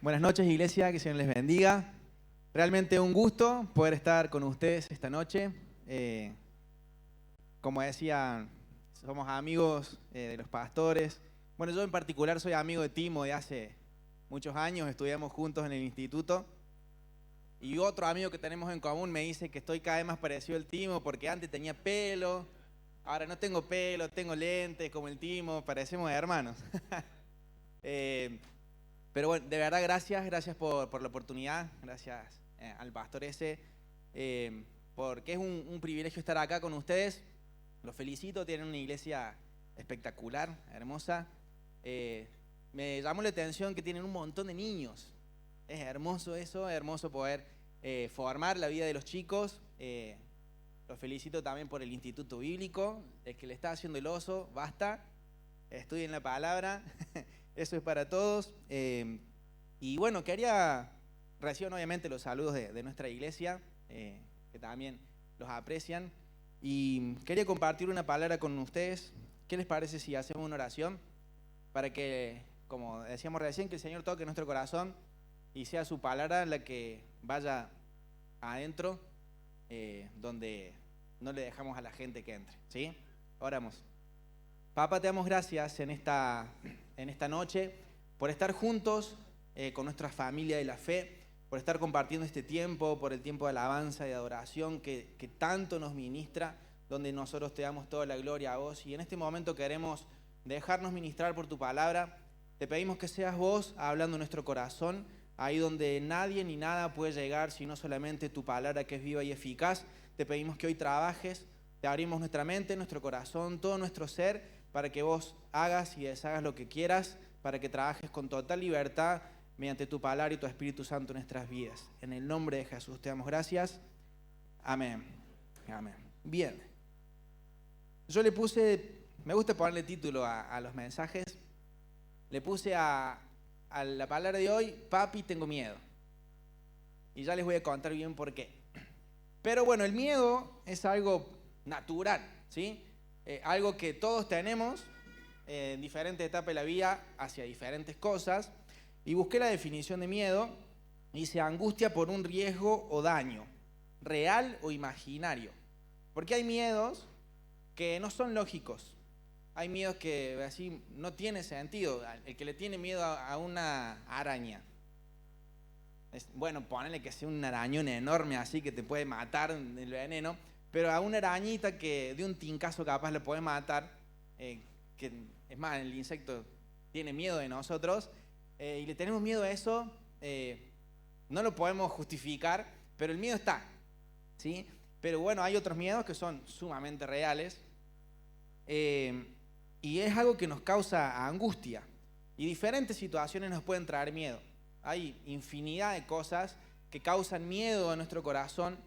Buenas noches, iglesia, que el Señor les bendiga. Realmente un gusto poder estar con ustedes esta noche. Como decía, somos amigos de los pastores. Bueno, yo en particular soy amigo de Timo de hace muchos años, estudiamos juntos en el instituto. Y otro amigo que tenemos en común me dice que estoy cada vez más parecido al Timo porque antes tenía pelo, ahora no tengo pelo, tengo lentes como el Timo, parecemos hermanos. Pero bueno, de verdad gracias por la oportunidad, gracias al pastor ese, porque es un privilegio estar acá con ustedes. Los felicito, tienen una iglesia espectacular, hermosa. Me llamó la atención que tienen un montón de niños. Es hermoso eso, es hermoso poder formar la vida de los chicos. Los felicito también por el Instituto Bíblico. El que le está haciendo el oso, basta, estudien la palabra. Eso es para todos. Y bueno, reciban obviamente los saludos de nuestra iglesia, que también los aprecian. Y quería compartir una palabra con ustedes. ¿Qué les parece si hacemos una oración? Para que, como decíamos recién, que el Señor toque nuestro corazón y sea su palabra la que vaya adentro, donde no le dejamos a la gente que entre. ¿Sí? Oramos. Papá, te damos gracias en esta noche por estar juntos con nuestra familia de la fe, por estar compartiendo este tiempo, por el tiempo de alabanza y de adoración que tanto nos ministra, donde nosotros te damos toda la gloria a vos. Y en este momento queremos dejarnos ministrar por tu palabra. Te pedimos que seas vos hablando en nuestro corazón, ahí donde nadie ni nada puede llegar, sino solamente tu palabra que es viva y eficaz. Te pedimos que hoy trabajes, te abrimos nuestra mente, nuestro corazón, todo nuestro ser, para que vos hagas y deshagas lo que quieras, para que trabajes con total libertad mediante tu palabra y tu Espíritu Santo en nuestras vidas. En el nombre de Jesús te damos gracias. Amén. Amén. Bien. Yo le puse, me gusta ponerle título a los mensajes, le puse a la palabra de hoy, papi, tengo miedo. Y ya les voy a contar bien por qué. Pero bueno, el miedo es algo natural, ¿sí? Algo que todos tenemos en diferentes etapas de la vida hacia diferentes cosas. Y busqué la definición de miedo. Dice: angustia por un riesgo o daño, real o imaginario. Porque hay miedos que no son lógicos. Hay miedos que así no tiene sentido. El que le tiene miedo a una araña, bueno, ponele que sea un arañón enorme así que te puede matar el veneno, pero a una arañita que de un tincazo capaz le puede matar, que es más, el insecto tiene miedo de nosotros, y le tenemos miedo a eso, no lo podemos justificar, pero el miedo está, ¿sí? Pero bueno, hay otros miedos que son sumamente reales, y es algo que nos causa angustia, y diferentes situaciones nos pueden traer miedo. Hay infinidad de cosas que causan miedo a nuestro corazón,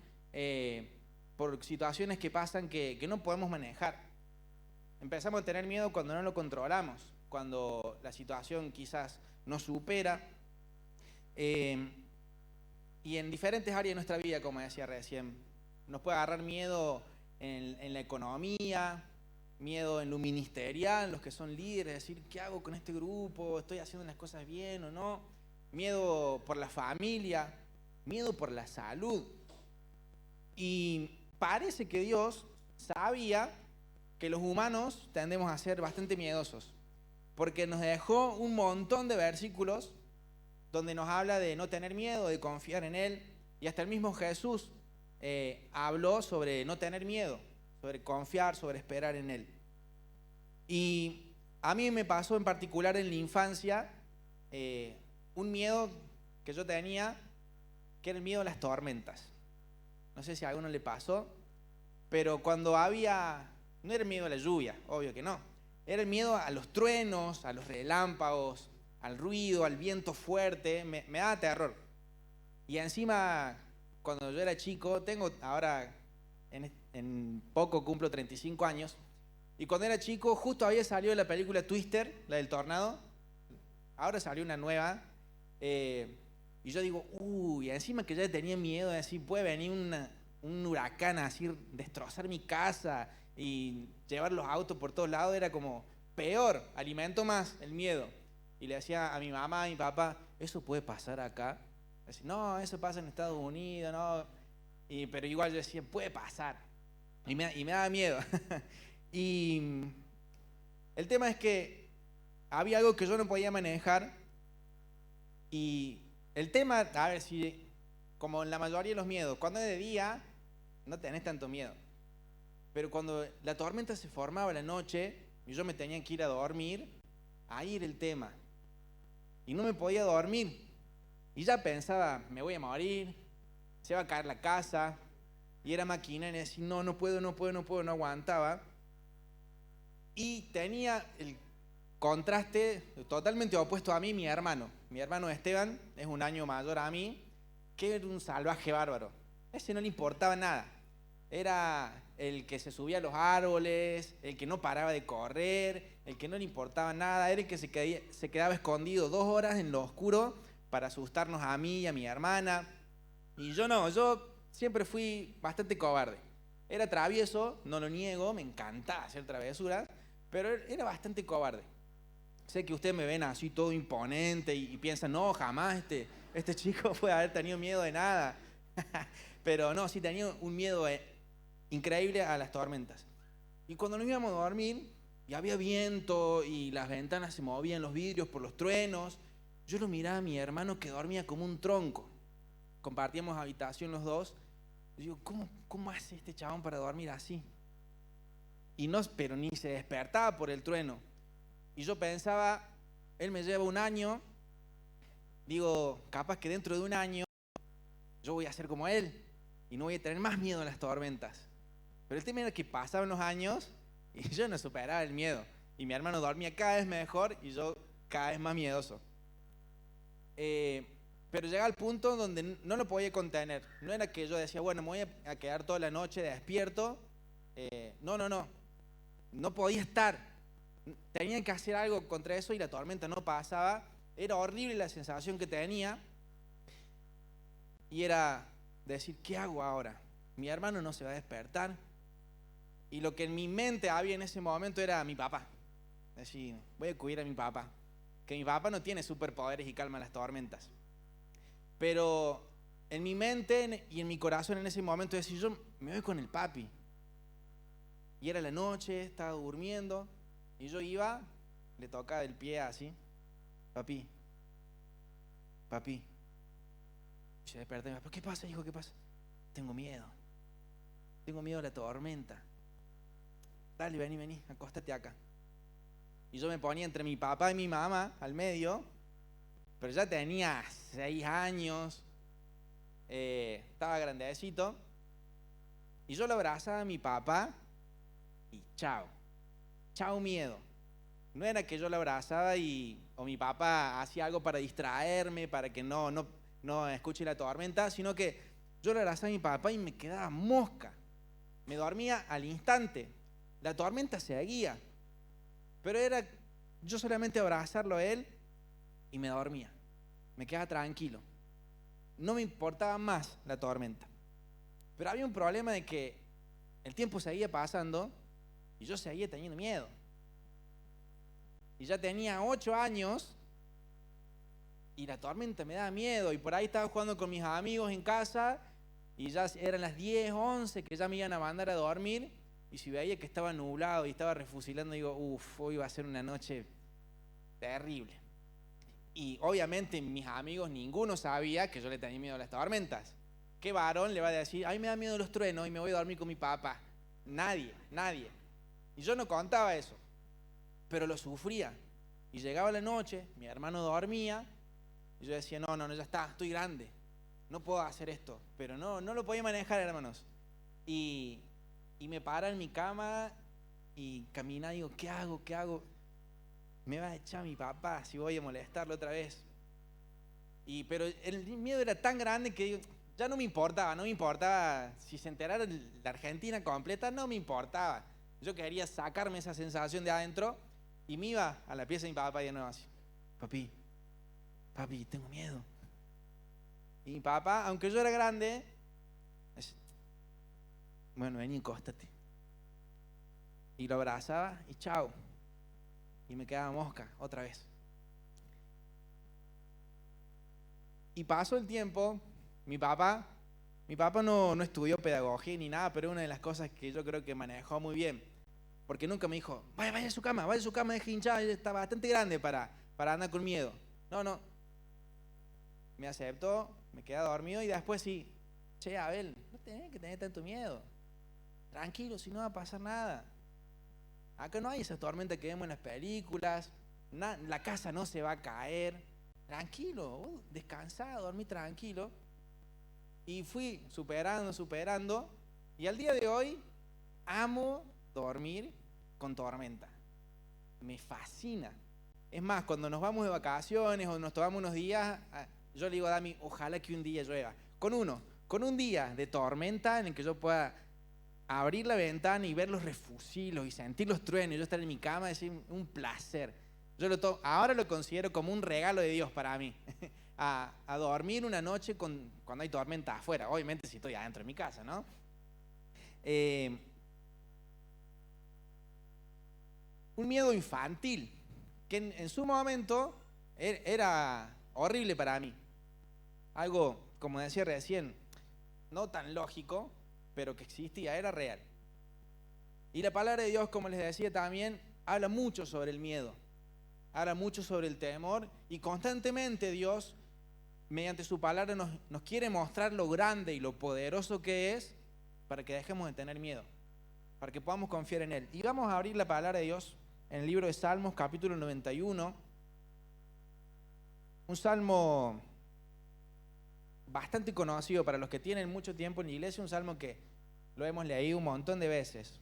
por situaciones que pasan que no podemos manejar. Empezamos a tener miedo cuando no lo controlamos, cuando la situación quizás nos supera, y en diferentes áreas de nuestra vida, como decía recién. Nos puede agarrar miedo en la economía, miedo en lo ministerial, los que son líderes, decir, ¿qué hago con este grupo? ¿Estoy haciendo las cosas bien o no? Miedo por la familia, miedo por la salud. Y parece que Dios sabía que los humanos tendemos a ser bastante miedosos, porque nos dejó un montón de versículos donde nos habla de no tener miedo, de confiar en Él, y hasta el mismo Jesús habló sobre no tener miedo, sobre confiar, sobre esperar en Él. Y a mí me pasó en particular en la infancia un miedo que yo tenía, que era el miedo a las tormentas. No sé si a alguno le pasó, pero cuando no era el miedo a la lluvia, obvio que no. Era el miedo a los truenos, a los relámpagos, al ruido, al viento fuerte, me daba terror. Y encima, cuando yo era chico, ahora en poco cumplo 35 años, y cuando era chico justo había salido la película Twister, la del tornado, ahora salió una nueva, y yo digo, encima que ya tenía miedo de decir, puede venir un huracán así, destrozar mi casa y llevar los autos por todos lados, era como peor, alimentó más el miedo. y le decía a mi mamá, a mi papá, ¿eso puede pasar acá? Decía, no, eso pasa en Estados Unidos, no. Pero igual yo decía, puede pasar. Y me daba miedo. Y el tema es que había algo que yo no podía manejar. Y el tema, a ver si, como en la mayoría de los miedos, cuando es de día, no tenés tanto miedo. Pero cuando la tormenta se formaba a la noche y yo me tenía que ir a dormir, ahí era el tema. Y no me podía dormir. Y ya pensaba, me voy a morir, se va a caer la casa. Y era maquinaria, y decía, no puedo, no aguantaba. Y tenía el contraste totalmente opuesto a mí, mi hermano. Mi hermano Esteban es un año mayor a mí, que era un salvaje bárbaro. A ese no le importaba nada. Era el que se subía a los árboles, el que no paraba de correr, el que no le importaba nada, era el que se quedaba escondido 2 horas en lo oscuro para asustarnos a mí y a mi hermana. Y yo no, yo siempre fui bastante cobarde. Era travieso, no lo niego, me encantaba hacer travesuras, pero era bastante cobarde. Sé que ustedes me ven así todo imponente y piensan, no, jamás este chico puede haber tenido miedo de nada. Pero no, sí tenía un miedo increíble a las tormentas. Y cuando nos íbamos a dormir, y había viento y las ventanas se movían, los vidrios por los truenos, yo lo miraba a mi hermano que dormía como un tronco. Compartíamos habitación los dos. Yo digo, ¿cómo hace este chabón para dormir así? Y no, pero ni se despertaba por el trueno. Y yo pensaba, él me lleva 1 año, digo, capaz que dentro de 1 año yo voy a ser como él y no voy a tener más miedo a las tormentas. Pero el tema era que pasaban los años y yo no superaba el miedo. Y mi hermano dormía cada vez mejor y yo cada vez más miedoso. Pero llegaba al punto donde no lo podía contener. No era que yo decía, bueno, me voy a quedar toda la noche despierto. No podía estar. Tenía que hacer algo contra eso y la tormenta no pasaba. Era horrible la sensación que tenía. Y era decir, ¿qué hago ahora? Mi hermano no se va a despertar. Y lo que en mi mente había en ese momento era mi papá. Decir, voy a cuidar a mi papá. Que mi papá no tiene superpoderes y calma las tormentas. Pero en mi mente y en mi corazón en ese momento decía, yo me voy con el papi. Y era la noche, estaba durmiendo. Y yo iba, le tocaba el pie así. Papi. Y se despertó y me dijo, ¿qué pasa, hijo? ¿Qué pasa? Tengo miedo a la tormenta. Dale, vení, acostate acá. Y yo me ponía entre mi papá y mi mamá al medio, pero ya tenía 6 años, estaba grandecito, y yo lo abrazaba a mi papá y chao miedo. No era que yo lo abrazaba o mi papá hacía algo para distraerme, para que no escuche la tormenta, sino que yo lo abrazaba a mi papá y me quedaba mosca. Me dormía al instante. La tormenta seguía. Pero era yo solamente abrazarlo a él y me dormía. Me quedaba tranquilo. No me importaba más la tormenta. Pero había un problema de que el tiempo seguía pasando y yo seguía teniendo miedo. Y ya tenía 8 años y la tormenta me daba miedo. Y por ahí estaba jugando con mis amigos en casa y ya eran las 10, 11 que ya me iban a mandar a dormir. Y si veía que estaba nublado y estaba refusilando, digo, hoy va a ser una noche terrible. Y obviamente mis amigos, ninguno sabía que yo le tenía miedo a las tormentas. ¿Qué varón le va a decir, a mí me da miedo los truenos y me voy a dormir con mi papá? Nadie. Y yo no contaba eso, pero lo sufría. Y llegaba la noche, mi hermano dormía, y yo decía, no, ya está, estoy grande, no puedo hacer esto. Pero no lo podía manejar, hermanos. Y me paraba en mi cama y caminaba y digo, ¿qué hago? Me va a echar mi papá si voy a molestarlo otra vez. Pero el miedo era tan grande que digo, ya no me importaba si se enterara la Argentina completa, no me importaba. Yo quería sacarme esa sensación de adentro y me iba a la pieza de mi papá y de nuevo así, papi, tengo miedo. Y mi papá, aunque yo era grande, bueno, vení, acóstate. Y lo abrazaba y chao. Y me quedaba mosca otra vez. Y pasó el tiempo, mi papá no estudió pedagogía ni nada, pero una de las cosas que yo creo que manejó muy bien, porque nunca me dijo, vaya a su cama, deje hinchada, está bastante grande para andar con miedo. No, me aceptó, me quedé dormido y después sí, che, Abel, no tenés que tener tanto miedo, tranquilo, si no va a pasar nada. Acá no hay esa tormenta que vemos en las películas, la casa no se va a caer, tranquilo, descansado, dormí tranquilo. Y fui superando, y al día de hoy amo dormir con tormenta. Me fascina. Es más, cuando nos vamos de vacaciones o nos tomamos unos días, yo le digo a Dami, ojalá que un día llueva. Con un día de tormenta en el que yo pueda abrir la ventana y ver los refusilos y sentir los truenos, yo estar en mi cama, es un placer. Ahora lo considero como un regalo de Dios para mí. A dormir una noche cuando hay tormenta afuera, obviamente si estoy adentro de mi casa, ¿no? Un miedo infantil, que en su momento era horrible para mí. Algo, como decía recién, no tan lógico, pero que existía, era real. Y la palabra de Dios, como les decía también, habla mucho sobre el miedo, habla mucho sobre el temor, y constantemente Dios, mediante su palabra, nos quiere mostrar lo grande y lo poderoso que es, para que dejemos de tener miedo, para que podamos confiar en Él. Y vamos a abrir la palabra de Dios en el libro de Salmos, capítulo 91, un salmo bastante conocido para los que tienen mucho tiempo en la iglesia, un salmo que lo hemos leído un montón de veces.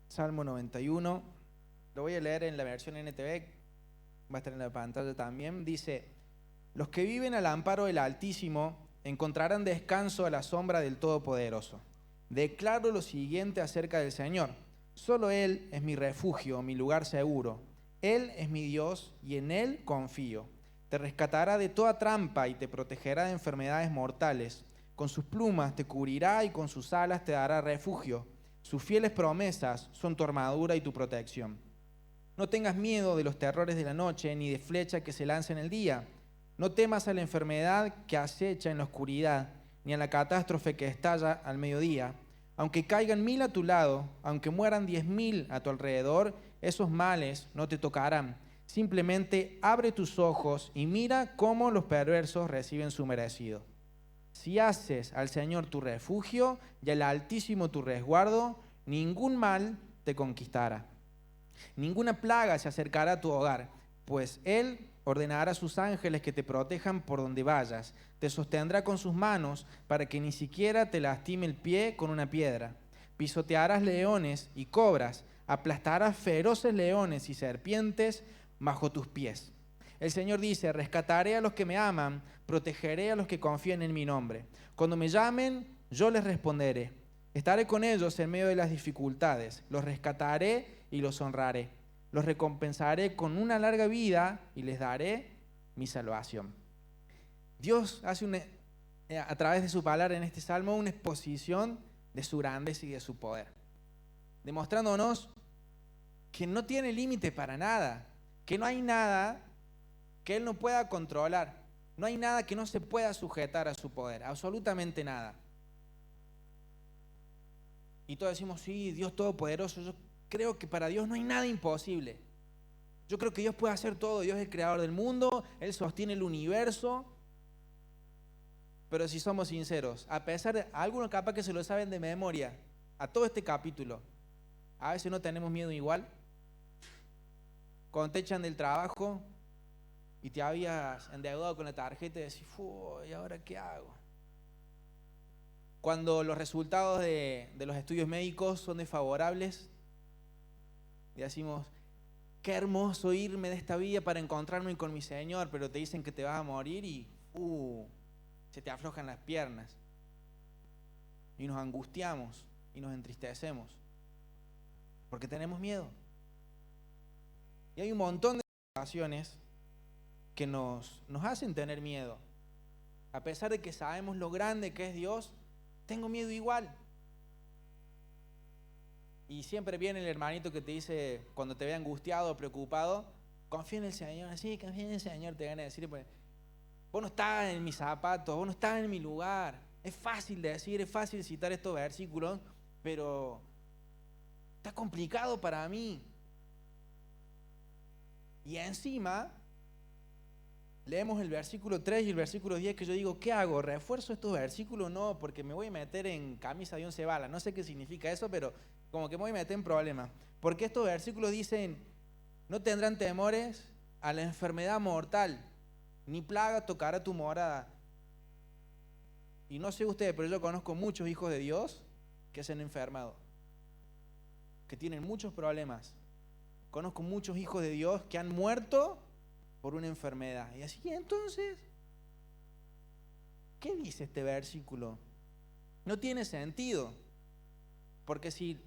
Salmo 91, lo voy a leer en la versión NTV, va a estar en la pantalla también. Dice: los que viven al amparo del Altísimo encontrarán descanso a la sombra del Todopoderoso. Declaro lo siguiente acerca del Señor: solo Él es mi refugio, mi lugar seguro. Él es mi Dios y en Él confío. Te rescatará de toda trampa y te protegerá de enfermedades mortales. Con sus plumas te cubrirá y con sus alas te dará refugio. Sus fieles promesas son tu armadura y tu protección. No tengas miedo de los terrores de la noche, ni de flecha que se lanza en el día. No temas a la enfermedad que acecha en la oscuridad, ni a la catástrofe que estalla al mediodía. Aunque caigan 1000 a tu lado, aunque mueran 10.000 a tu alrededor, esos males no te tocarán. Simplemente abre tus ojos y mira cómo los perversos reciben su merecido. Si haces al Señor tu refugio y al Altísimo tu resguardo, ningún mal te conquistará. Ninguna plaga se acercará a tu hogar, pues Él ordenará a sus ángeles que te protejan por donde vayas. Te sostendrá con sus manos para que ni siquiera te lastime el pie con una piedra. Pisotearás leones y cobras, aplastarás feroces leones y serpientes bajo tus pies. El Señor dice: rescataré a los que me aman, protegeré a los que confían en mi nombre. Cuando me llamen, yo les responderé. Estaré con ellos en medio de las dificultades, los rescataré y los honraré. Los recompensaré con una larga vida y les daré mi salvación. Dios hace a través de su palabra en este salmo una exposición de su grandeza y de su poder, demostrándonos que no tiene límite para nada, que no hay nada que Él no pueda controlar, no hay nada que no se pueda sujetar a su poder, absolutamente nada. Y todos decimos, sí, Dios Todopoderoso. Yo creo que para Dios no hay nada imposible. Yo creo que Dios puede hacer todo. Dios es el creador del mundo, Él sostiene el universo. Pero si somos sinceros, a pesar de algunos capaz que se lo saben de memoria, a todo este capítulo, a veces no tenemos miedo igual. Cuando te echan del trabajo y te habías endeudado con la tarjeta y decís, ¿y ahora qué hago? Cuando los resultados de los estudios médicos son desfavorables y decimos, qué hermoso irme de esta vida para encontrarme con mi Señor, pero te dicen que te vas a morir y se te aflojan las piernas. Y nos angustiamos y nos entristecemos porque tenemos miedo. Y hay un montón de situaciones que nos hacen tener miedo. A pesar de que sabemos lo grande que es Dios, tengo miedo igual. Y siempre viene el hermanito que te dice, cuando te ve angustiado o preocupado, confía en el Señor. Sí, confía en el Señor, te van a decir, pues, vos no estás en mis zapatos, vos no estás en mi lugar. Es fácil decir, es fácil citar estos versículos, pero está complicado para mí. Y encima, leemos el versículo 3 y el versículo 10 que yo digo, ¿qué hago? ¿Refuerzo estos versículos? No, porque me voy a meter en camisa de 11 balas. No sé qué significa eso, pero como que me voy a meter en problemas. Porque estos versículos dicen, no tendrán temores a la enfermedad mortal, ni plaga tocará tu morada. Y no sé ustedes, pero yo conozco muchos hijos de Dios que se han enfermado, que tienen muchos problemas. Conozco muchos hijos de Dios que han muerto por una enfermedad. Y así, entonces, ¿qué dice este versículo? No tiene sentido. Porque si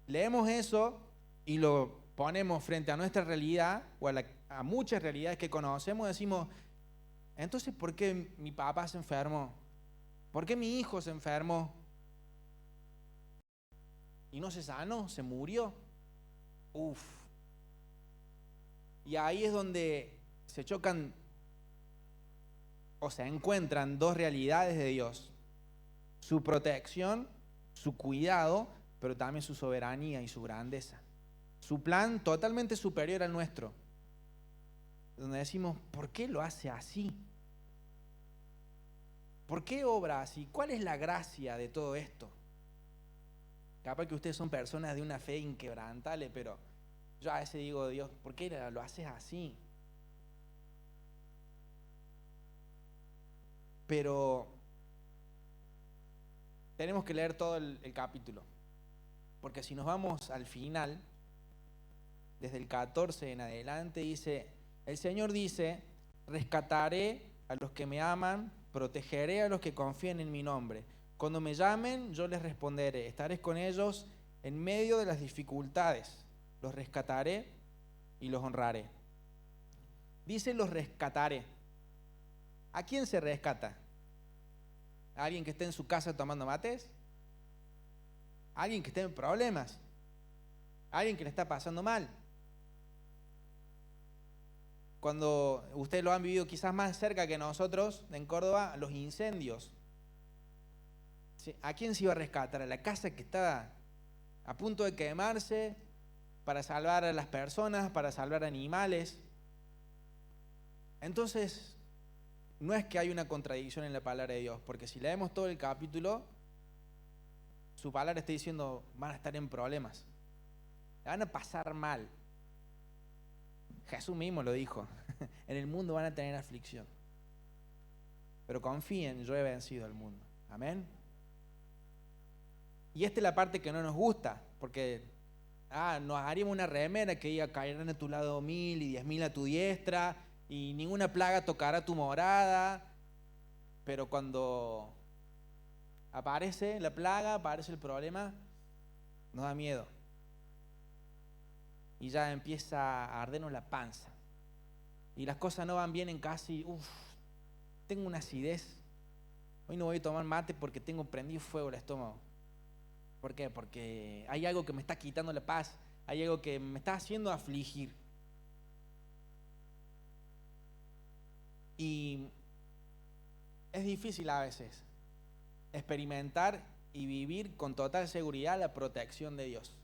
leemos eso y lo ponemos frente a nuestra realidad o a muchas realidades que conocemos, decimos, entonces, ¿por qué mi papá se enfermó? ¿Por qué mi hijo se enfermó? Y no se sanó, se murió. Uf. Y ahí es donde se chocan o se encuentran dos realidades de Dios: su protección, su cuidado, pero también su soberanía y su grandeza. Su plan totalmente superior al nuestro, donde decimos, ¿por qué lo hace así? ¿Por qué obra así? ¿Cuál es la gracia de todo esto? Capaz que ustedes son personas de una fe inquebrantable, pero yo a veces digo, Dios, ¿por qué lo haces así? Pero tenemos que leer todo el capítulo, porque si nos vamos al final, desde el 14 en adelante, dice, el Señor dice, rescataré a los que me aman, protegeré a los que confían en mi nombre. Cuando me llamen, yo les responderé, estaré con ellos en medio de las dificultades, los rescataré y los honraré. Dice, los rescataré. ¿A quién se rescata? ¿A alguien que esté en su casa tomando mates? ¿A alguien que esté en problemas? ¿A alguien que le está pasando mal? Cuando ustedes lo han vivido quizás más cerca que nosotros, en Córdoba, los incendios. ¿A quién se iba a rescatar? ¿A la casa que estaba a punto de quemarse para salvar a las personas, para salvar animales? Entonces, no es que hay una contradicción en la palabra de Dios, porque si leemos todo el capítulo, su palabra está diciendo, van a estar en problemas, la van a pasar mal. Jesús mismo lo dijo, en el mundo van a tener aflicción, pero confíen, yo he vencido al mundo. Amén. Y esta es la parte que no nos gusta, porque nos haríamos una remera que diga, caerán a tu lado 1000 y 10.000 a tu diestra, y ninguna plaga tocará tu morada. Pero cuando aparece la plaga, aparece el problema, nos da miedo. Y ya empieza a ardernos la panza. Y las cosas no van bien en casa y, tengo una acidez. Hoy no voy a tomar mate porque tengo prendido fuego el estómago. ¿Por qué? Porque hay algo que me está quitando la paz, hay algo que me está haciendo afligir. Y es difícil a veces experimentar y vivir con total seguridad la protección de Dios.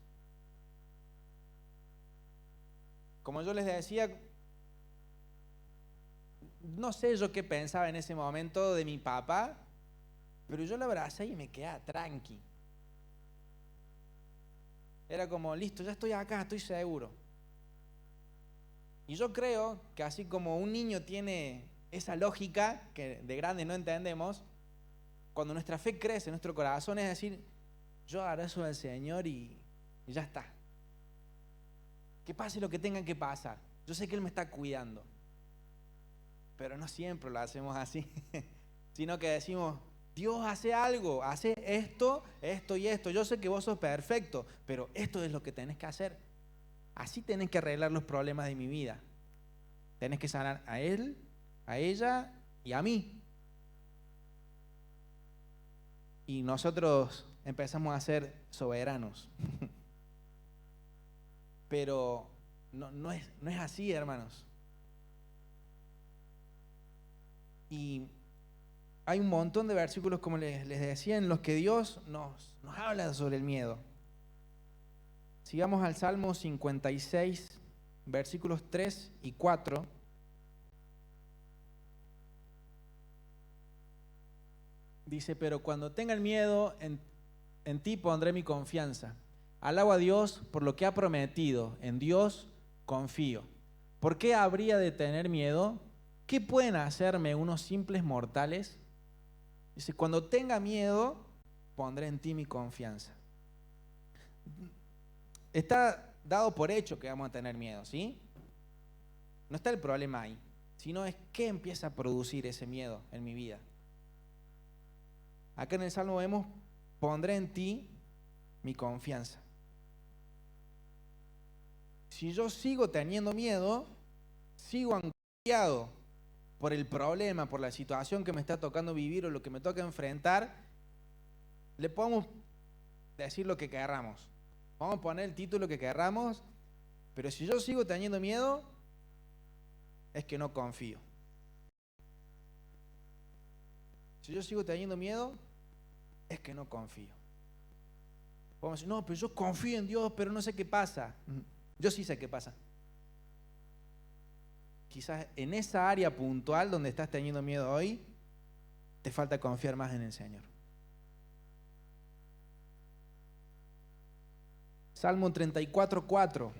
Como yo les decía, no sé yo qué pensaba en ese momento de mi papá, pero yo lo abracé y me quedaba tranqui. Era como, listo, ya estoy acá, estoy seguro. Y yo creo que así como un niño tiene esa lógica que de grande no entendemos, cuando nuestra fe crece en nuestro corazón es decir, yo abrazo al Señor y ya está. Que pase lo que tenga que pasar. Yo sé que Él me está cuidando. Pero no siempre lo hacemos así, sino que decimos, Dios hace algo, hace esto, esto y esto. Yo sé que vos sos perfecto, pero esto es lo que tenés que hacer. Así tenés que arreglar los problemas de mi vida. Tenés que sanar a él, a ella y a mí. Y nosotros empezamos a ser soberanos. pero no es así, hermanos. Y hay un montón de versículos, como les decía, en los que Dios nos habla sobre el miedo. Sigamos al Salmo 56, versículos 3 y 4. Dice, pero cuando tenga el miedo, en ti pondré mi confianza. Alabo a Dios por lo que ha prometido, en Dios confío. ¿Por qué habría de tener miedo? ¿Qué pueden hacerme unos simples mortales? Dice, cuando tenga miedo, pondré en ti mi confianza. Está dado por hecho que vamos a tener miedo, ¿sí? No está el problema ahí, sino es qué empieza a producir ese miedo en mi vida. Acá en el Salmo vemos, pondré en ti mi confianza. Si yo sigo teniendo miedo, sigo angustiado por el problema, por la situación que me está tocando vivir o lo que me toca enfrentar, le podemos decir lo que querramos. Vamos a poner el título que querramos, pero si yo sigo teniendo miedo, es que no confío. Si yo sigo teniendo miedo, es que no confío. Podemos decir, no, pero yo confío en Dios, pero no sé qué pasa. Yo sí sé qué pasa. Quizás en esa área puntual donde estás teniendo miedo hoy, te falta confiar más en el Señor. Salmo 34:4.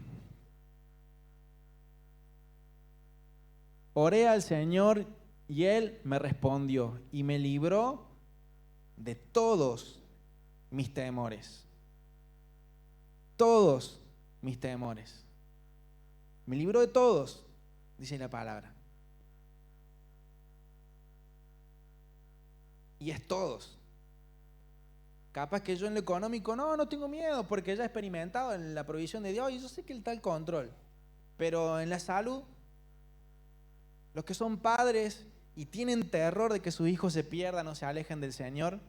Oré al Señor y Él me respondió y me libró de todos mis temores. Todos mis temores. Me libró de todos, dice la palabra. Y es todos. Capaz que yo en lo económico no tengo miedo porque ya he experimentado en la provisión de Dios y yo sé que Él está al control. Pero en la salud, los que son padres y tienen terror de que sus hijos se pierdan o se alejen del Señor,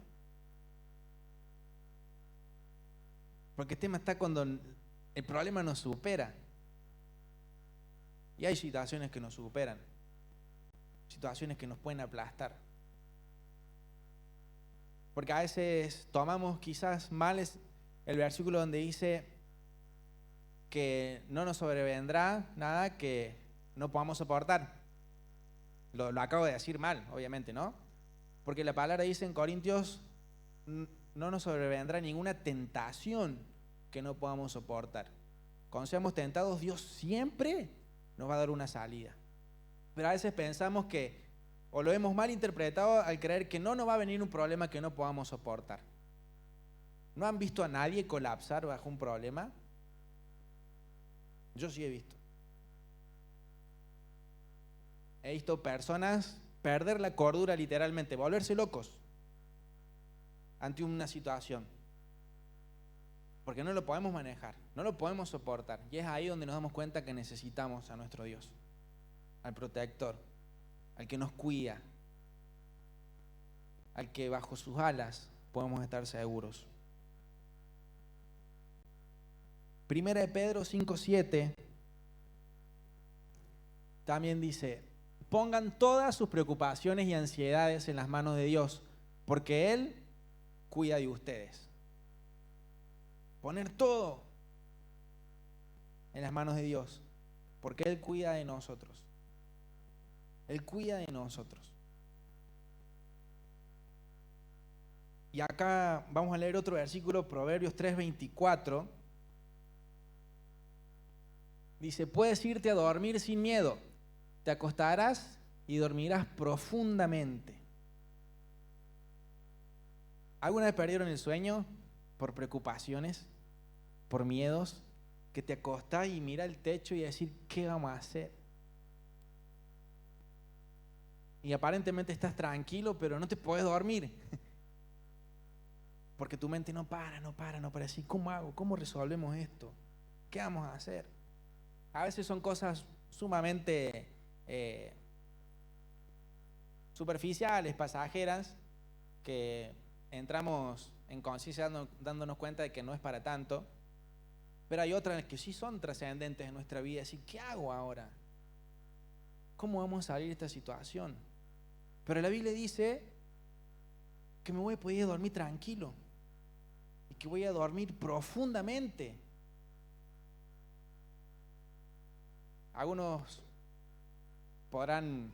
porque el tema está cuando el problema nos supera. Y hay situaciones que nos superan, situaciones que nos pueden aplastar. Porque a veces tomamos quizás mal el versículo donde dice que no nos sobrevendrá nada que no podamos soportar. Lo acabo de decir mal, obviamente, ¿no? Porque la palabra dice en Corintios, no nos sobrevendrá ninguna tentación que no podamos soportar. Cuando seamos tentados, Dios siempre nos va a dar una salida. Pero a veces pensamos que, o lo hemos mal interpretado al creer que no nos va a venir un problema que no podamos soportar. ¿No han visto a nadie colapsar bajo un problema? Yo sí he visto. He visto personas perder la cordura literalmente, volverse locos ante una situación. Porque no lo podemos manejar, no lo podemos soportar. Y es ahí donde nos damos cuenta que necesitamos a nuestro Dios, al protector, al que nos cuida, al que bajo sus alas podemos estar seguros. Primera de Pedro 5:7 también dice, pongan todas sus preocupaciones y ansiedades en las manos de Dios, porque Él cuida de ustedes. Poner todo en las manos de Dios, porque Él cuida de nosotros. Él cuida de nosotros. Y acá vamos a leer otro versículo, Proverbios 3:24. Dice, puedes irte a dormir sin miedo, te acostarás y dormirás profundamente. ¿Alguna vez perdieron el sueño por preocupaciones, por miedos? Que te acostás y mira el techo y decir, ¿qué vamos a hacer? Y aparentemente estás tranquilo, pero no te puedes dormir. Porque tu mente no para. Así, ¿cómo hago? ¿Cómo resolvemos esto? ¿Qué vamos a hacer? A veces son cosas sumamente superficiales, pasajeras, que entramos en conciencia dándonos cuenta de que no es para tanto. pero hay otras que sí son trascendentes en nuestra vida. Así, ¿qué hago ahora? ¿Cómo vamos a salir de esta situación? Pero la Biblia dice que me voy a poder dormir tranquilo y que voy a dormir profundamente. Algunos podrán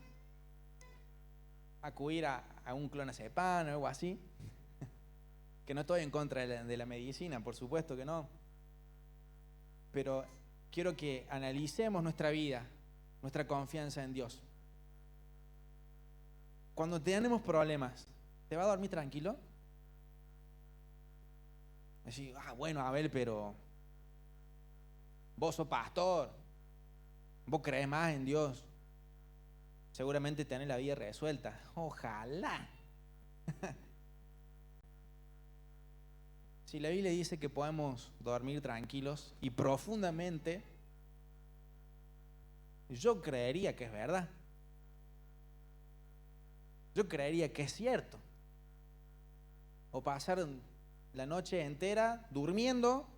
acudir a un clonazepam o algo así, que no estoy en contra de la medicina, por supuesto que no, pero quiero que analicemos nuestra vida, nuestra confianza en Dios. Cuando tenemos problemas, ¿te va a dormir tranquilo? Decir, bueno, Abel, pero vos sos pastor, vos crees más en Dios, seguramente tenés la vida resuelta. Ojalá. Si la Biblia dice que podemos dormir tranquilos y profundamente, yo creería que es verdad. Yo creería que es cierto. O pasar la noche entera durmiendo,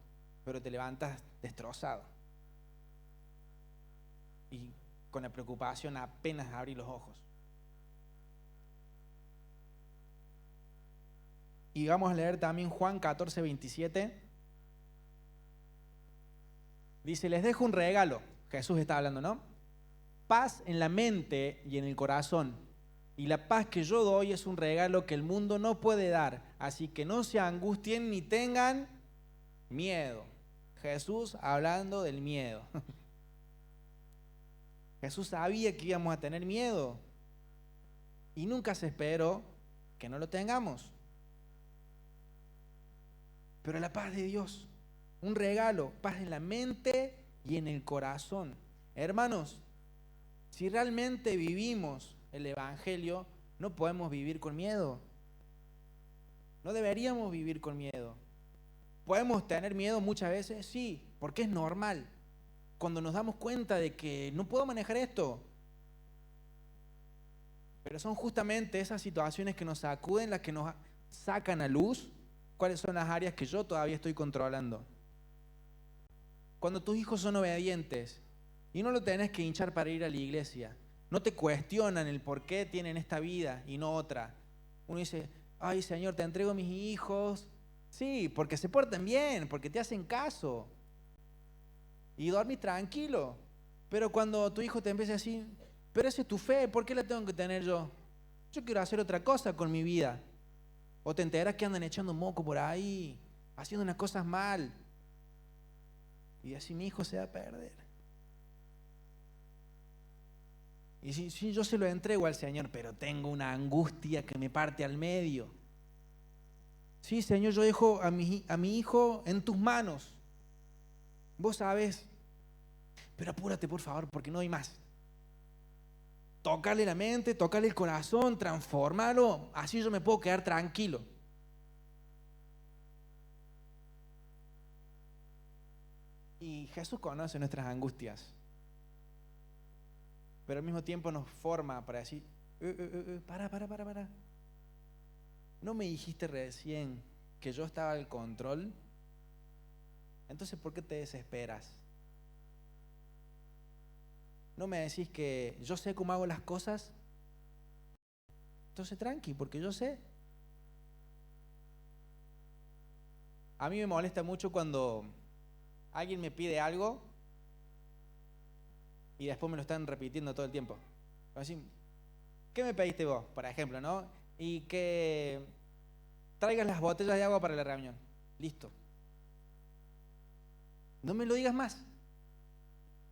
pero te levantas destrozado y con la preocupación apenas abrir los ojos. Y vamos a leer también Juan 14:27. Dice, les dejo un regalo. Jesús está hablando, ¿no? Paz en la mente y en el corazón. Y la paz que yo doy es un regalo que el mundo no puede dar. Así que no se angustien ni tengan miedo. Jesús hablando del miedo. Jesús sabía que íbamos a tener miedo. Y nunca se esperó que no lo tengamos. Pero la paz de Dios, un regalo, paz en la mente y en el corazón. Hermanos, si realmente vivimos el Evangelio, no podemos vivir con miedo. No deberíamos vivir con miedo. ¿Podemos tener miedo muchas veces? Sí, porque es normal. Cuando nos damos cuenta de que no puedo manejar esto. Pero son justamente esas situaciones que nos sacuden las que nos sacan a luz cuáles son las áreas que yo todavía estoy controlando. Cuando tus hijos son obedientes y no lo tenés que hinchar para ir a la iglesia, no te cuestionan el por qué tienen esta vida y no otra. Uno dice, ay Señor, te entrego a mis hijos. Sí, porque se portan bien, porque te hacen caso. Y dormís tranquilo. Pero cuando tu hijo te empieza así, pero esa es tu fe, ¿por qué la tengo que tener yo? Yo quiero hacer otra cosa con mi vida. O te enteras que andan echando moco por ahí, haciendo unas cosas mal. Y así mi hijo se va a perder. Y si yo se lo entrego al Señor, pero tengo una angustia que me parte al medio. Sí, Señor, yo dejo a mi hijo en tus manos. Vos sabés. Pero apúrate, por favor, porque no hay más. Tócale la mente, tócale el corazón, transformalo, así yo me puedo quedar tranquilo. Y Jesús conoce nuestras angustias, pero al mismo tiempo nos forma para decir, para. ¿No me dijiste recién que yo estaba al control? Entonces, ¿por qué te desesperas? ¿No me decís que yo sé cómo hago las cosas? Entonces tranqui, porque yo sé. A mí me molesta mucho cuando alguien me pide algo y después me lo están repitiendo todo el tiempo. Así, ¿qué me pediste vos, por ejemplo, no? Y que traigas las botellas de agua para la reunión. Listo. No me lo digas más.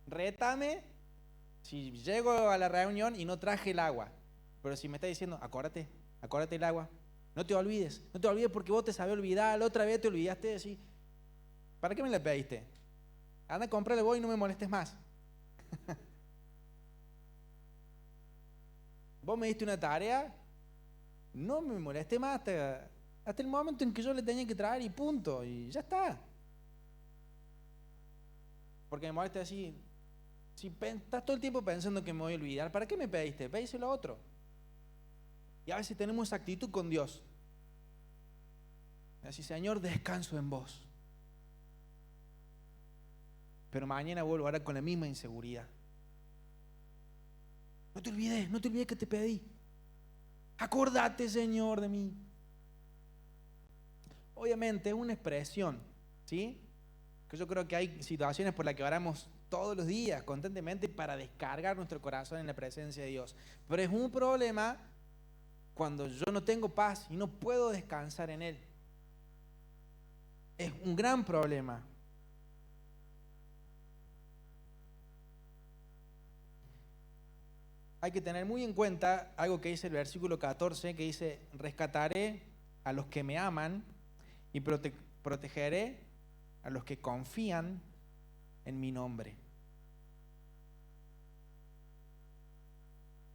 Rétame si llego a la reunión y no traje el agua. Pero si me está diciendo, acuérdate el agua. No te olvides porque vos te sabés olvidar. La otra vez te olvidaste de decir, ¿para qué me la pediste? Anda a comprarle vos y no me molestes más. Vos me diste una tarea, no me molestes más hasta el momento en que yo le tenía que traer y punto. Y ya está. Porque me molesta así. Si estás todo el tiempo pensando que me voy a olvidar, ¿para qué me pediste? Pedíselo a otro. Y a veces tenemos esa actitud con Dios. Así, Señor, descanso en vos. pero mañana vuelvo ahora con la misma inseguridad. No te olvides que te pedí. Acordate, Señor, de mí. Obviamente es una expresión, ¿sí? Que yo creo que hay situaciones por las que oramos todos los días, constantemente, para descargar nuestro corazón en la presencia de Dios. Pero es un problema cuando yo no tengo paz y no puedo descansar en Él. Es un gran problema. Hay que tener muy en cuenta algo que dice el versículo 14, que dice: rescataré a los que me aman y protegeré a los que confían en mi nombre.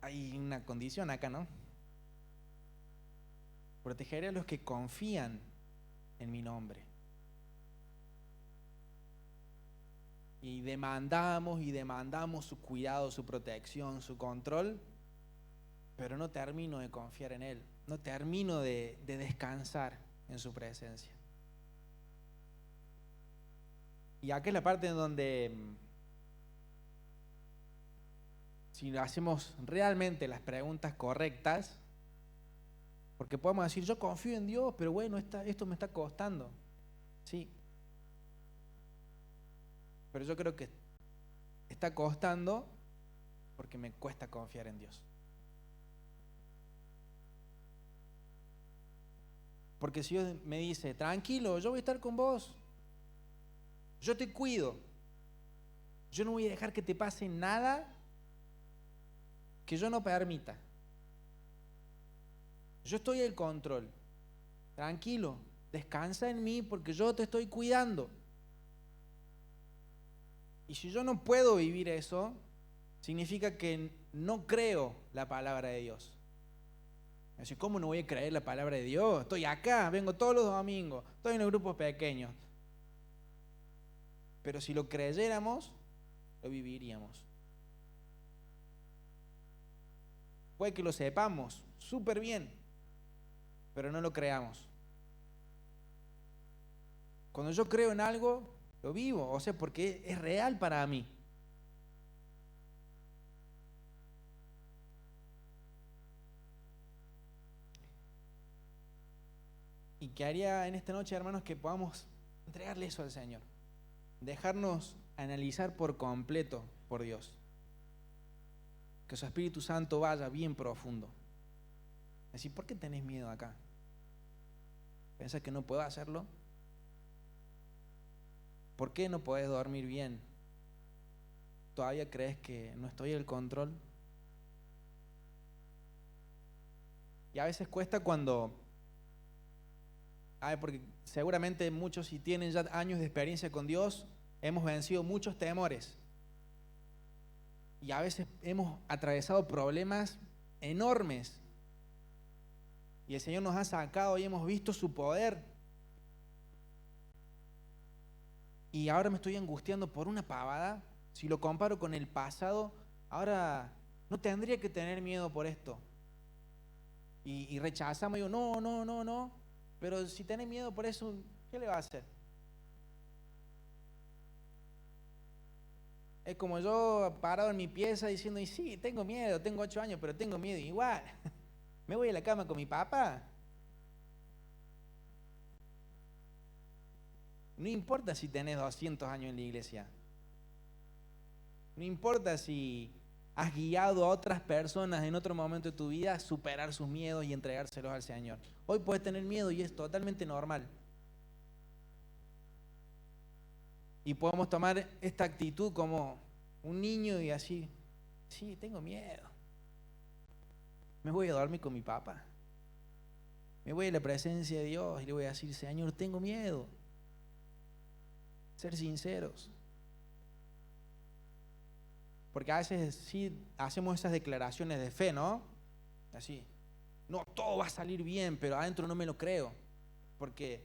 Hay una condición acá, ¿no? Protegeré a los que confían en mi nombre. Y demandamos su cuidado, su protección, su control, pero no termino de confiar en Él, no termino de descansar en su presencia. Y acá es la parte en donde, si hacemos realmente las preguntas correctas, porque podemos decir, yo confío en Dios, pero bueno, esto me está costando. Sí. Pero yo creo que está costando porque me cuesta confiar en Dios. Porque si Dios me dice, tranquilo, yo voy a estar con vos, yo te cuido, yo no voy a dejar que te pase nada que yo no permita. Yo estoy al control. Tranquilo, descansa en mí porque yo te estoy cuidando. Y si yo no puedo vivir eso, significa que no creo la palabra de Dios. Es decir, ¿cómo no voy a creer la palabra de Dios? Estoy acá, vengo todos los domingos, estoy en los grupos pequeños. Pero si lo creyéramos, lo viviríamos. Puede que lo sepamos súper bien, pero no lo creamos. Cuando yo creo en algo, lo vivo, o sea, porque es real para mí. Y que haría en esta noche, hermanos, que podamos entregarle eso al Señor. Dejarnos analizar por completo por Dios. Que su Espíritu Santo vaya bien profundo. Es decir, ¿por qué tenés miedo acá? ¿Pensás que no puedo hacerlo? ¿Por qué no podés dormir bien? ¿Todavía crees que no estoy en el control? Y a veces cuesta cuando... porque seguramente muchos, si tienen ya años de experiencia con Dios, hemos vencido muchos temores. Y a veces hemos atravesado problemas enormes. Y el Señor nos ha sacado y hemos visto su poder. Y ahora me estoy angustiando por una pavada. Si lo comparo con el pasado, ahora no tendría que tener miedo por esto. Y rechazamos y digo, no. Pero si tenés miedo por eso, ¿qué le va a hacer? Es como yo parado en mi pieza diciendo, y sí, tengo miedo, tengo 8 años, pero tengo miedo igual. ¿Me voy a la cama con mi papá? No importa si tenés 200 años en la iglesia. No importa si has guiado a otras personas en otro momento de tu vida a superar sus miedos y entregárselos al Señor. Hoy puedes tener miedo y es totalmente normal. Y podemos tomar esta actitud como un niño y así, sí, tengo miedo. Me voy a dormir con mi papá. Me voy a la presencia de Dios y le voy a decir, Señor, tengo miedo. Ser sinceros. Porque a veces sí hacemos esas declaraciones de fe, ¿no? Así, no, todo va a salir bien, pero adentro no me lo creo. Porque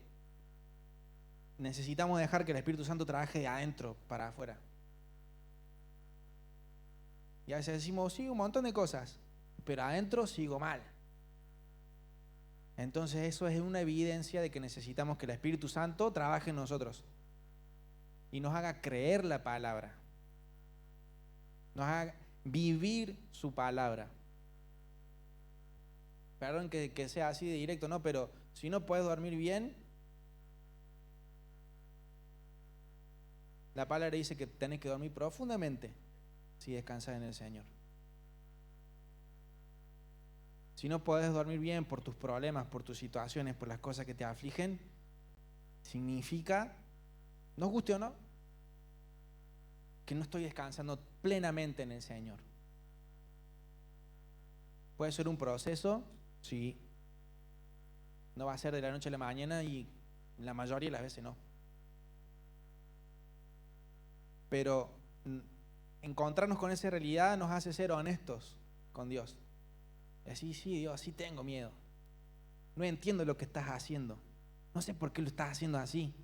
necesitamos dejar que el Espíritu Santo trabaje de adentro para afuera. Y a veces decimos, sí, un montón de cosas, pero adentro sigo mal. Entonces eso es una evidencia de que necesitamos que el Espíritu Santo trabaje en nosotros. y nos haga creer la palabra, nos haga vivir su palabra. Perdón que sea así de directo, ¿no? Pero si no puedes dormir bien, la palabra dice que tenés que dormir profundamente si descansas en el Señor. Si no podés dormir bien por tus problemas, por tus situaciones, por las cosas que te afligen, significa, nos guste o no, que no estoy descansando plenamente en el Señor. Puede ser un proceso, sí. No va a ser de la noche a la mañana y la mayoría de las veces no. Pero encontrarnos con esa realidad nos hace ser honestos con Dios. Decir, sí, Dios, sí tengo miedo. No entiendo lo que estás haciendo. No sé por qué lo estás haciendo así.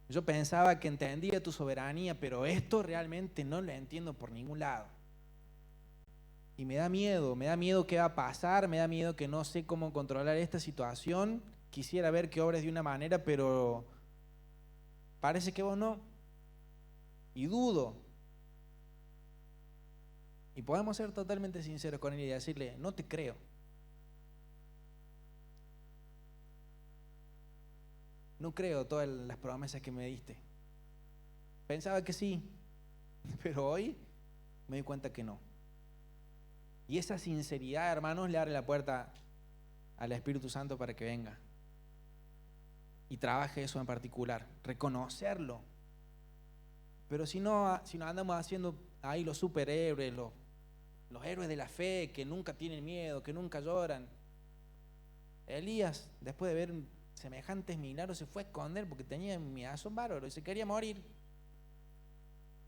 Yo pensaba que entendía tu soberanía, pero esto realmente no lo entiendo por ningún lado. Y me da miedo qué va a pasar, me da miedo que no sé cómo controlar esta situación. Quisiera ver que obres de una manera, pero parece que vos no. Y dudo. Y podemos ser totalmente sinceros con él y decirle, no te creo. No creo todas las promesas que me diste. Pensaba que sí, pero hoy me doy cuenta que no. Y esa sinceridad, hermanos, le abre la puerta al Espíritu Santo para que venga y trabaje eso en particular, reconocerlo. Pero si no andamos haciendo ahí los superhéroes, los héroes de la fe, que nunca tienen miedo, que nunca lloran. Elías, después de ver semejantes milagros, se fue a esconder porque tenía miedazón bárbaro y se quería morir.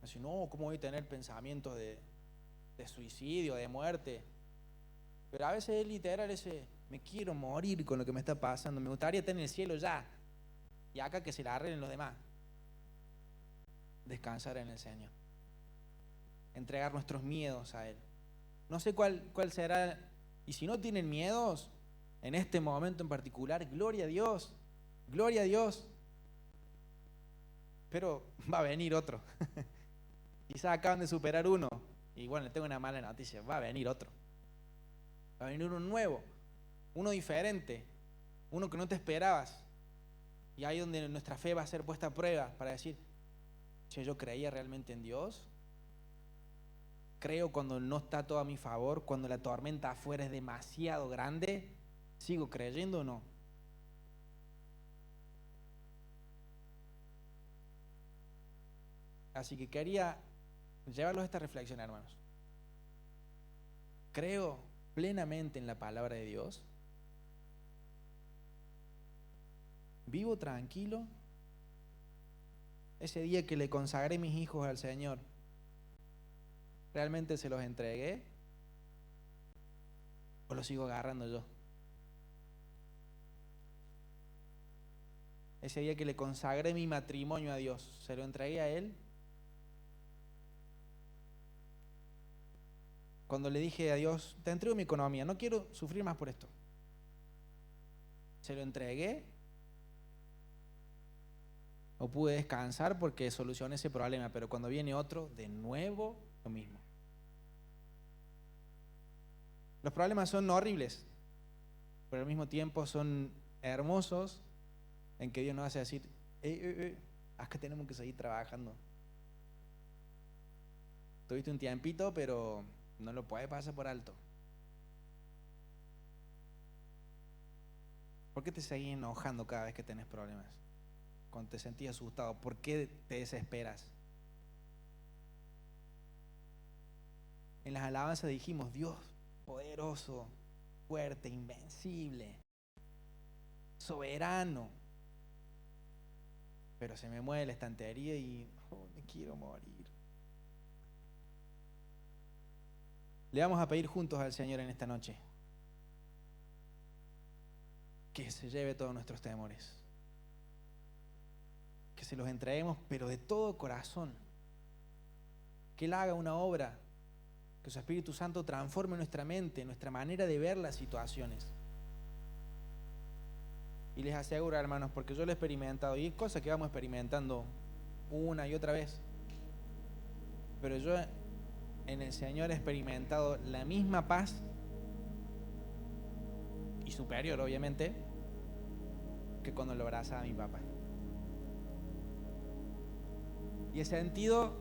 Así, no, ¿cómo voy a tener pensamientos de suicidio, de muerte? Pero a veces es literal ese, me quiero morir con lo que me está pasando, me gustaría estar en el cielo ya, y acá que se la arreglen los demás. Descansar en el Señor, entregar nuestros miedos a Él. No sé cuál será, y si no tienen miedos en este momento en particular, gloria a Dios, gloria a Dios. Pero va a venir otro. Quizás acaban de superar uno, y bueno, les tengo una mala noticia, va a venir otro. Va a venir uno nuevo, uno diferente, uno que no te esperabas. Y ahí donde nuestra fe va a ser puesta a prueba para decir, che, yo creía realmente en Dios. Creo cuando no está todo a mi favor, cuando la tormenta afuera es demasiado grande, ¿sigo creyendo o no? Así que quería llevarlos a esta reflexión, hermanos. Creo plenamente en la palabra de Dios. Vivo tranquilo. Ese día que le consagré mis hijos al Señor, ¿realmente se los entregué? ¿O los sigo agarrando yo? Ese día que le consagré mi matrimonio a Dios, ¿se lo entregué a Él? Cuando le dije a Dios, te entrego mi economía, no quiero sufrir más por esto, ¿se lo entregué? ¿O pude descansar porque solucioné ese problema? Pero cuando viene otro, de nuevo lo mismo. Los problemas son horribles, pero al mismo tiempo son hermosos, en que Dios nos hace decir, acá tenemos que seguir trabajando. Tuviste un tiempito, pero no lo puedes pasar por alto. ¿Por qué te seguís enojando cada vez que tenés problemas? Cuando te sentís asustado, ¿por qué te desesperas? En las alabanzas dijimos, Dios poderoso, fuerte, invencible, soberano. Pero se me mueve la estantería y me quiero morir. Le vamos a pedir juntos al Señor en esta noche que se lleve todos nuestros temores, que se los entreguemos, pero de todo corazón, que Él haga una obra, que su Espíritu Santo transforme nuestra mente, nuestra manera de ver las situaciones. Y les aseguro, hermanos, porque yo lo he experimentado, y es cosa que vamos experimentando una y otra vez, pero yo en el Señor he experimentado la misma paz, y superior obviamente, que cuando lo abrazaba a mi papá. Y he sentido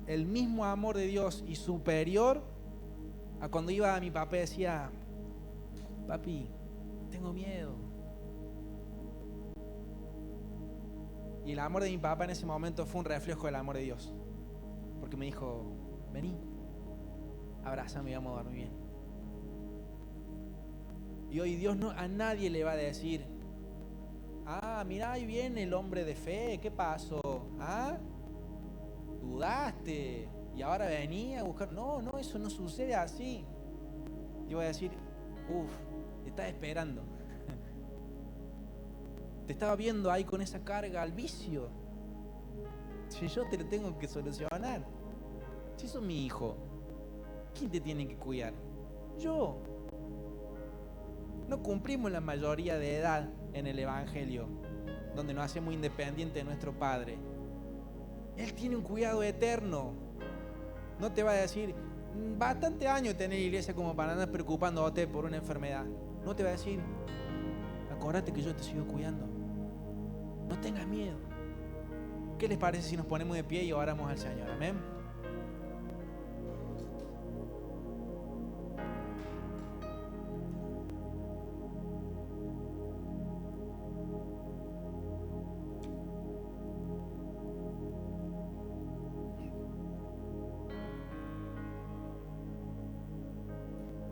el mismo amor de Dios y superior a cuando iba a mi papá y decía: papi, tengo miedo. Y el amor de mi papá en ese momento fue un reflejo del amor de Dios, porque me dijo: vení, abrázame y vamos a dormir bien. Y hoy Dios a nadie le va a decir: ah, mirá, ahí viene el hombre de fe, ¿qué pasó? ¿Ah? Dudaste y ahora venía a buscar. No, eso no sucede así. Yo voy a decir: te estás esperando. Te estaba viendo ahí con esa carga al vicio. Si yo te lo tengo que solucionar. Si sos mi hijo, ¿quién te tiene que cuidar? Yo. No cumplimos la mayoría de edad en el Evangelio, donde nos hacemos independientes de nuestro Padre. Él tiene un cuidado eterno. No te va a decir: bastante años tener iglesia como para andar preocupándote por una enfermedad. No te va a decir: acordate que yo te sigo cuidando. No tengas miedo. ¿Qué les parece si nos ponemos de pie y oramos al Señor? Amén.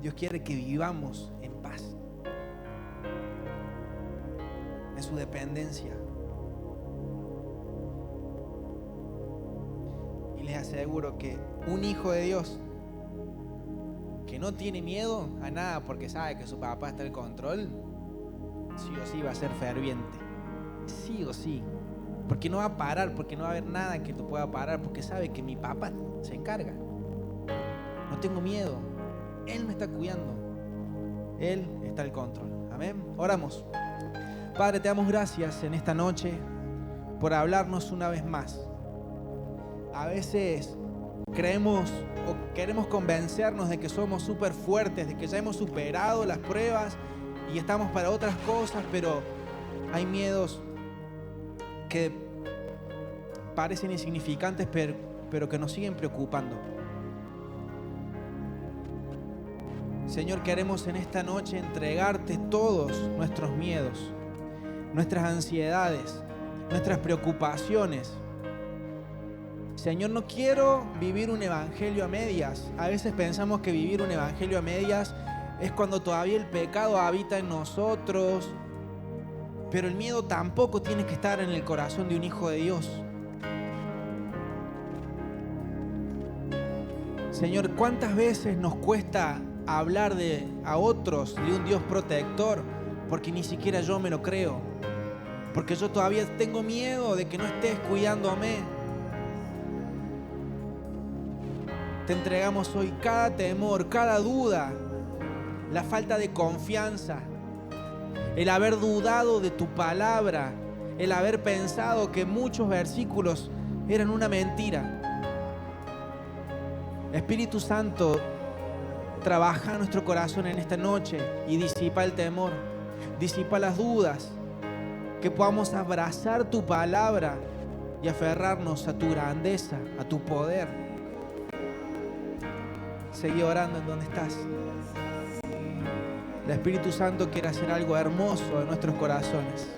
Dios quiere que vivamos en paz, en su dependencia. Y les aseguro que un hijo de Dios que no tiene miedo a nada porque sabe que su papá está al control, sí o sí va a ser ferviente. Sí o sí. Porque no va a parar, porque no va a haber nada que lo pueda parar, porque sabe que mi papá se encarga. No tengo miedo. Él me está cuidando. Él está al control. Amén. Oramos. Padre, te damos gracias en esta noche por hablarnos una vez más. A veces creemos o queremos convencernos de que somos súper fuertes, de que ya hemos superado las pruebas y estamos para otras cosas, pero hay miedos que parecen insignificantes, pero que nos siguen preocupando. Señor, queremos en esta noche entregarte todos nuestros miedos, nuestras ansiedades, nuestras preocupaciones. Señor, no quiero vivir un evangelio a medias. A veces pensamos que vivir un evangelio a medias es cuando todavía el pecado habita en nosotros, pero el miedo tampoco tiene que estar en el corazón de un hijo de Dios. Señor, ¿cuántas veces nos cuesta hablar a otros de un Dios protector? Porque ni siquiera yo me lo creo. Porque yo todavía tengo miedo de que no estés cuidándome. Te entregamos hoy cada temor, cada duda, la falta de confianza, el haber dudado de tu palabra, el haber pensado que muchos versículos eran una mentira. Espíritu Santo, trabaja en nuestro corazón en esta noche y disipa el temor, disipa las dudas, que podamos abrazar tu palabra y aferrarnos a tu grandeza, a tu poder. Seguí orando en donde estás. El Espíritu Santo quiere hacer algo hermoso en nuestros corazones.